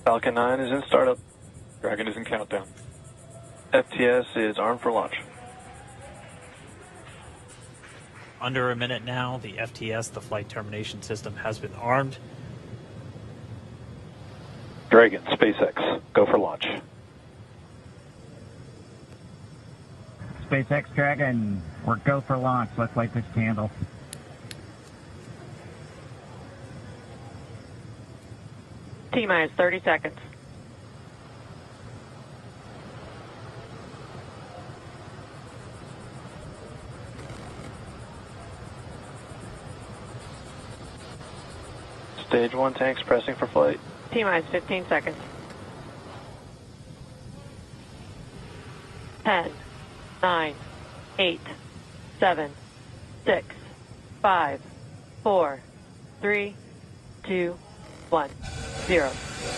Falcon 9 is in startup. Dragon is in countdown. FTS is armed for launch. Under a minute now, the FTS, the flight termination system, has been armed. Dragon, SpaceX, go for launch. SpaceX Dragon, we're go for launch. Let's light this candle. T-minus 30 seconds. Stage 1 tanks pressing for flight. T-minus 15 seconds. 10, 9, 8, 7, 6, 5, 4, 3, 2, 1, 0.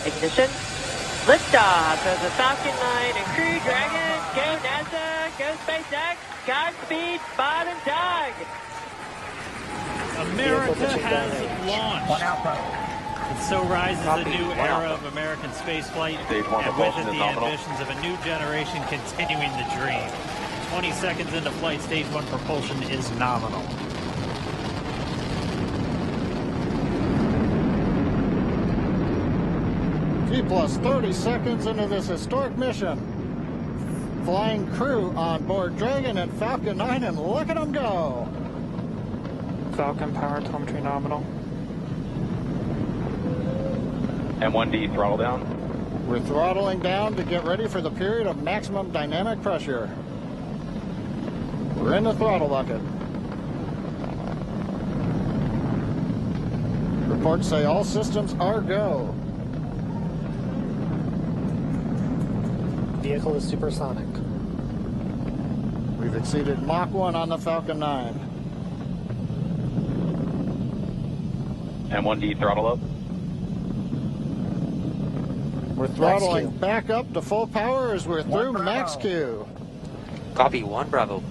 Ignition. Liftoff of the Falcon 9 and Crew Dragon. Go NASA, go SpaceX, Godspeed, Bob and Doug. America has launched. It so rises a new era of American spaceflight, and with it the ambitions of a new generation continuing the dream. 20 seconds into flight, stage 1 propulsion is nominal. T plus 30 seconds into this historic mission. Flying crew on board Dragon and Falcon 9, and look at them go. Falcon power telemetry nominal. M1D throttle down. We're throttling down to get ready for the period of maximum dynamic pressure. We're in the throttle bucket. Reports say all systems are go. Vehicle is supersonic. We've exceeded Mach 1 on the Falcon 9. M1D throttle up. We're throttling back up to full power as we're through max Q. Copy, 1 Bravo.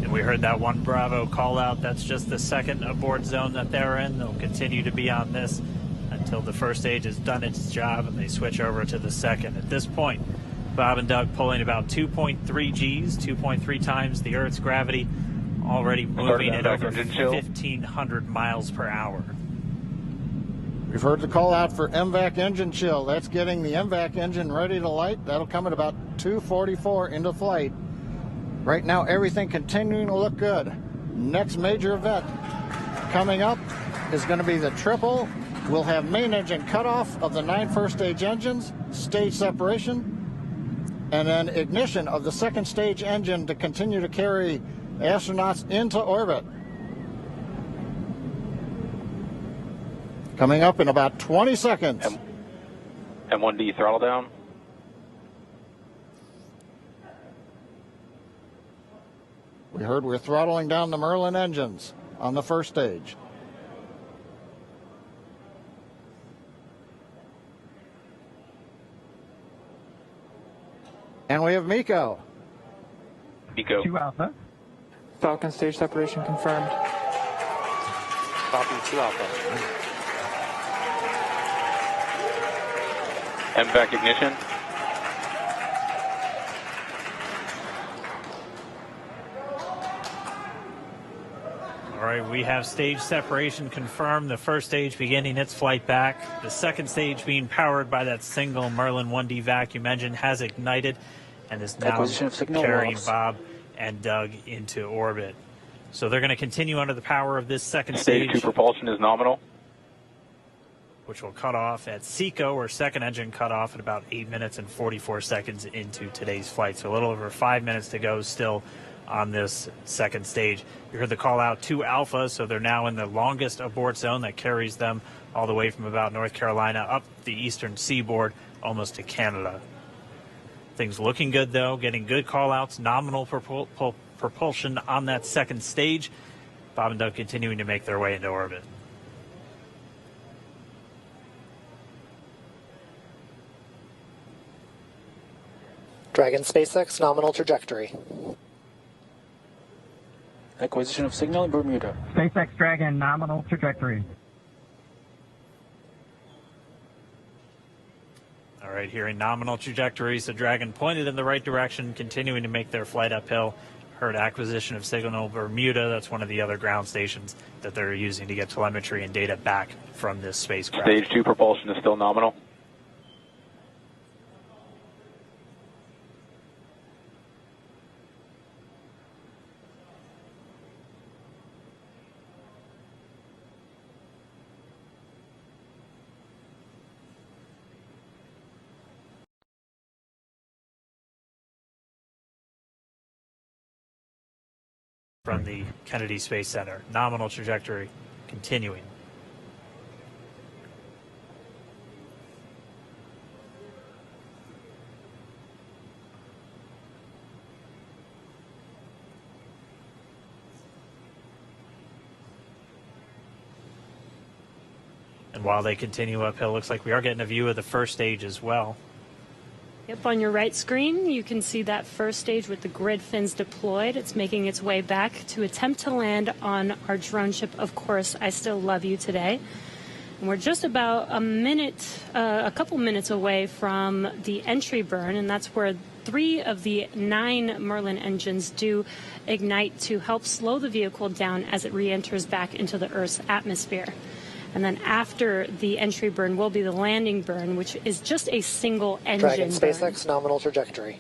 And we heard that 1 Bravo call out. That's just the second abort zone that they're in. They'll continue to be on this until the first stage has done its job and they switch over to the second. At this point, Bob and Doug pulling about 2.3 Gs, 2.3 times the Earth's gravity, already moving at over 1,500 miles per hour. We've heard the call out for MVAC engine chill. That's getting the MVAC engine ready to light. That'll come at about 2:44 into flight. Right now, everything continuing to look good. Next major event coming up is going to be the triple. We'll have main engine cutoff of the 9 first stage engines, stage separation, and then ignition of the second stage engine to continue to carry astronauts into orbit. Coming up in about 20 seconds. M1D throttle down. We heard we're throttling down the Merlin engines on the first stage. And we have Miko. Miko. 2 Alpha. Falcon stage separation confirmed. Copy, 2 Alpha. MVAC ignition. All right, we have stage separation confirmed. The first stage beginning its flight back. The second stage being powered by that single Merlin 1D vacuum engine has ignited and is now carrying Bob and Doug into orbit. So they're going to continue under the power of this second stage. Stage 2 propulsion is nominal. Which will cut off at SECO, or second engine cut off at about 8 minutes and 44 seconds into today's flight. So a little over 5 minutes to go still on this second stage. You heard the call out 2 Alpha, so they're now in the longest abort zone that carries them all the way from about North Carolina up the eastern seaboard almost to Canada. Things looking good though, getting good call outs, nominal propulsion on that second stage. Bob and Doug continuing to make their way into orbit. Dragon SpaceX nominal trajectory. Acquisition of signal in Bermuda. SpaceX Dragon nominal trajectory. right, hearing nominal trajectories. The Dragon pointed in the right direction, continuing to make their flight uphill. Heard acquisition of signal Bermuda. That's one of the other ground stations that they're using to get telemetry and data back from this spacecraft. Stage 2 propulsion is still nominal. From the Kennedy Space Center. Nominal trajectory continuing. And while they continue uphill, looks like we are getting a view of the first stage as well. Yep, on your right screen, you can see that first stage with the grid fins deployed. It's making its way back to attempt to land on our drone ship, Of Course, I Still Love You today. And we're just about a couple minutes away from the entry burn, and that's where 3 of the 9 Merlin engines do ignite to help slow the vehicle down as it re-enters back into the Earth's atmosphere. And then after the entry burn will be the landing burn, which is just a single engine Dragon SpaceX burn. nominal trajectory.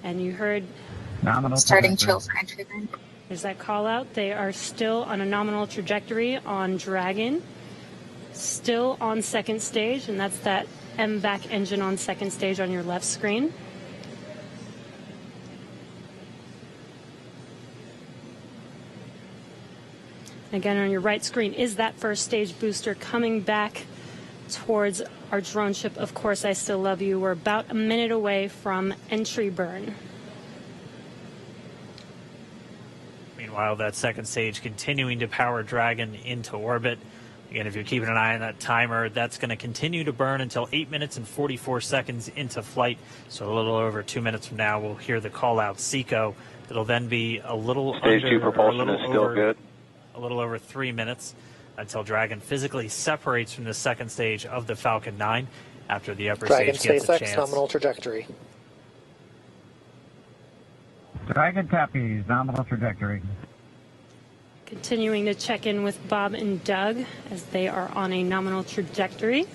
And you heard Nominal starting trajectory. chill for entry burn. there's that call out. They are still on a nominal trajectory on Dragon, still on second stage, and that's that MVAC engine on second stage on your left screen. Again, on your right screen is that first stage booster coming back towards our drone ship, Of Course, I Still Love You. We're about a minute away from entry burn. Meanwhile, that second stage continuing to power Dragon into orbit. Again, if you're keeping an eye on that timer, that's going to continue to burn until 8 minutes and 44 seconds into flight. So a little over 2 minutes from now, we'll hear the call out SECO. It'll then be a little Stage under, 2 propulsion is still good. A little over 3 minutes until Dragon physically separates from the second stage of the Falcon 9 after the upper Dragon stage gets a SpaceX chance. nominal trajectory. Dragon copies. Nominal trajectory. Continuing to check in with Bob and Doug as they are on a nominal trajectory.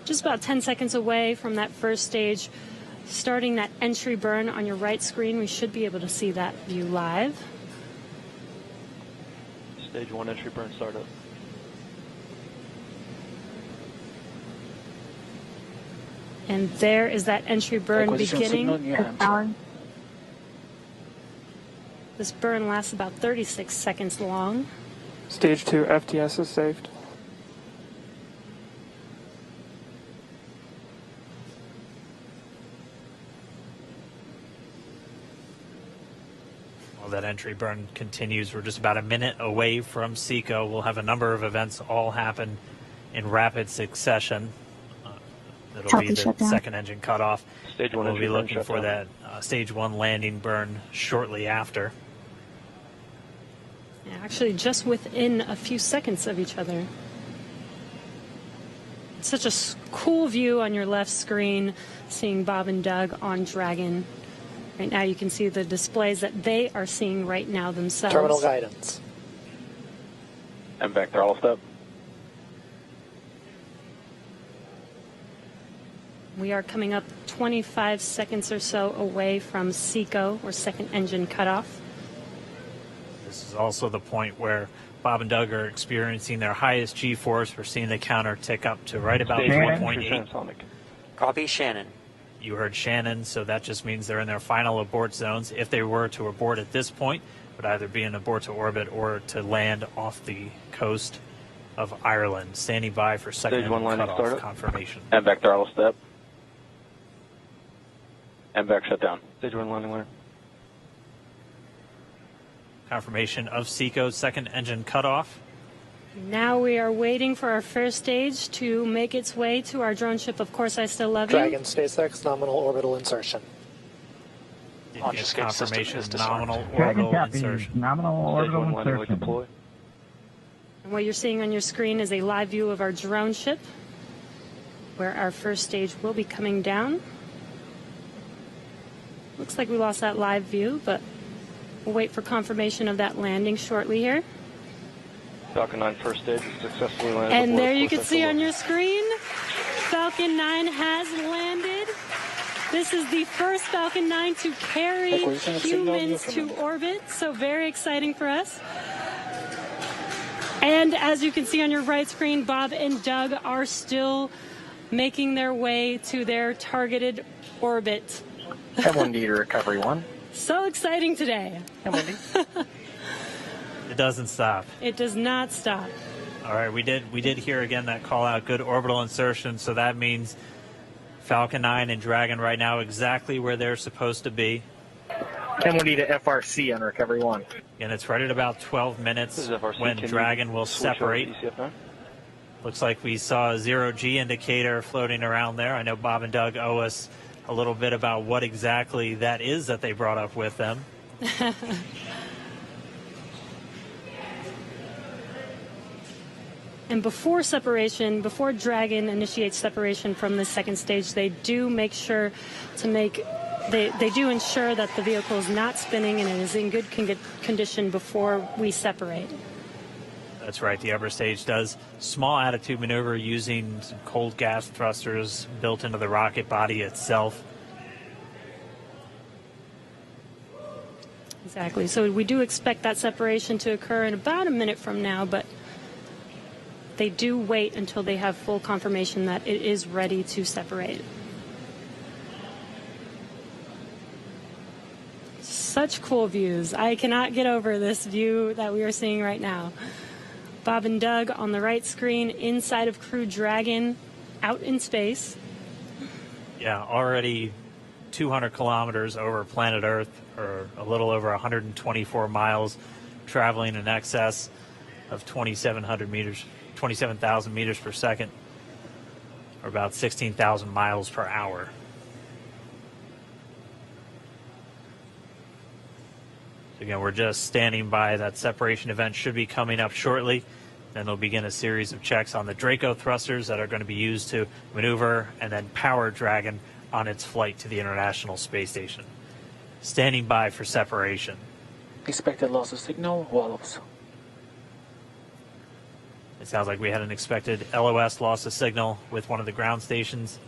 Just about 10 seconds away from that first stage, starting that entry burn on your right screen. We should be able to see that view live. Stage 1 entry burn startup. And there is that entry burn beginning. This burn lasts about 36 seconds long. Stage 2 FTS is saved. While that entry burn continues, we're just about a minute away from SECO. We'll have a number of events all happen in rapid succession. It'll be the second engine cutoff. Stage 1 we'll entry be burn looking for shutdown. that stage 1 landing burn shortly after. Yeah, actually, just within a few seconds of each other. It's such a cool view on your left screen, seeing Bob and Doug on Dragon. Right now you can see the displays that they are seeing right now themselves. Terminal guidance. MVAC throttle step. We are coming up 25 seconds or so away from SECO, or second engine cutoff. This is also the point where Bob and Doug are experiencing their highest G-force. We're seeing the counter tick up to right about Stage 1 1.8. transonic. Copy, Shannon. You heard Shannon, so that just means they're in their final abort zones. If they were to abort at this point, it would either be an abort to orbit or to land off the coast of Ireland. Standing by for second Stage 1 landing cutoff startup. confirmation. MVAC throttle step. MVAC shutdown. Stage 1 landing winner. Confirmation of SECO's second engine cutoff. Now we are waiting for our first stage to make its way to our drone ship, Of Course, I Still Love You. Dragon SpaceX nominal orbital insertion. Didn't get confirmation, nominal Dragon orbital copies. insertion. Nominal Stage 1 orbital landing leg insertion. deploy. And what you're seeing on your screen is a live view of our drone ship. where our first stage will be coming down. Looks like we lost that live view, but we'll wait for confirmation of that landing shortly here. Falcon 9 first stage is successfully landed. And there you can see on your screen, Falcon 9 has landed. This is the first Falcon 9 to carry humans to orbit, so very exciting for us. And as you can see on your right screen, Bob and Doug are still making their way to their targeted orbit. M1D to Recovery 1. So exciting today. M1D. It doesn't stop. It does not stop. All right, we did hear again that call out, good orbital insertion, so that means Falcon 9 and Dragon right now exactly where they're supposed to be. M1D to FRC on Recovery 1. And it's right at about 12 minutes This is FRC. when Can Dragon you will switch over separate. to ECF9? Looks like we saw a 0G indicator floating around there. I know Bob and Doug owe us a little bit about what exactly that is that they brought up with them. And before separation, before Dragon initiates separation from the second stage, they do make sure to make, they do ensure that the vehicle is not spinning and it is in good condition before we separate. That's right, the upper stage does small attitude maneuver using some cold gas thrusters built into the rocket body itself. Exactly. So we do expect that separation to occur in about a minute from now, but they do wait until they have full confirmation that it is ready to separate. Such cool views. I cannot get over this view that we are seeing right now. Bob and Doug on the right screen, inside of Crew Dragon, out in space. Yeah, already 200 kilometers over planet Earth, or a little over 124 miles, traveling in excess of 2,700 meters. 27,000 meters per second, or about 16,000 miles per hour. Again, we're just standing by. That separation event should be coming up shortly. Then they'll begin a series of checks on the Draco thrusters that are going to be used to maneuver and then power Dragon on its flight to the International Space Station. Standing by for separation. Expected loss of signal, wallows. It sounds like we had an expected LOS loss of signal with one of the ground stations.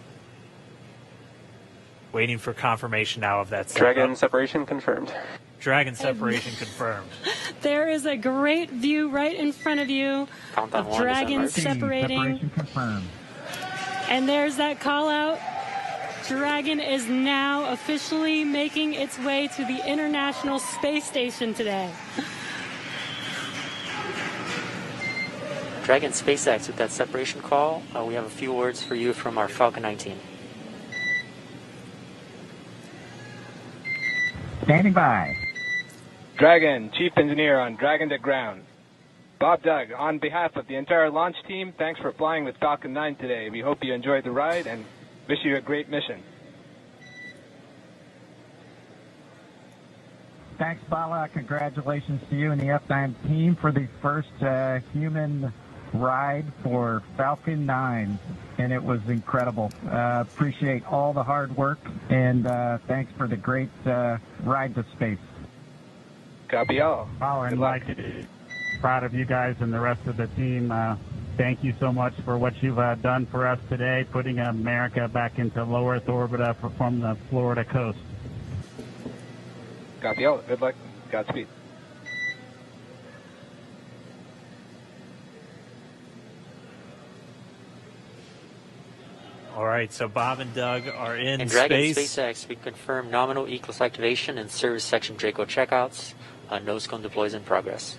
Waiting for confirmation now of that setup. Dragon separation confirmed. Dragon separation confirmed. There is a great view right in front of you Countdown of one, Dragon December. separating. Separation confirmed. And there's that call out. Dragon is now officially making its way to the International Space Station today. Dragon SpaceX with that separation call. We have a few words for you from our Falcon 9 team. Standing by. Dragon, Chief Engineer on Dragon to Ground. Bob Doug, on behalf of the entire launch team, thanks for flying with Falcon 9 today. We hope you enjoyed the ride and wish you a great mission. Thanks, Bala. Congratulations to you and the F9 team for the first human ride for Falcon 9, and it was incredible. Appreciate all the hard work, and thanks for the great ride to space. Copy all. Oh, and like, proud of you guys and the rest of the team. Thank you so much for what you've done for us today, putting America back into low Earth orbit from the Florida coast. Copy all. Good luck. Godspeed. All right, so Bob and Doug are in And Dragon space. SpaceX, we confirm nominal ECLS activation and service section Draco checkouts. Nose cone deploys in progress.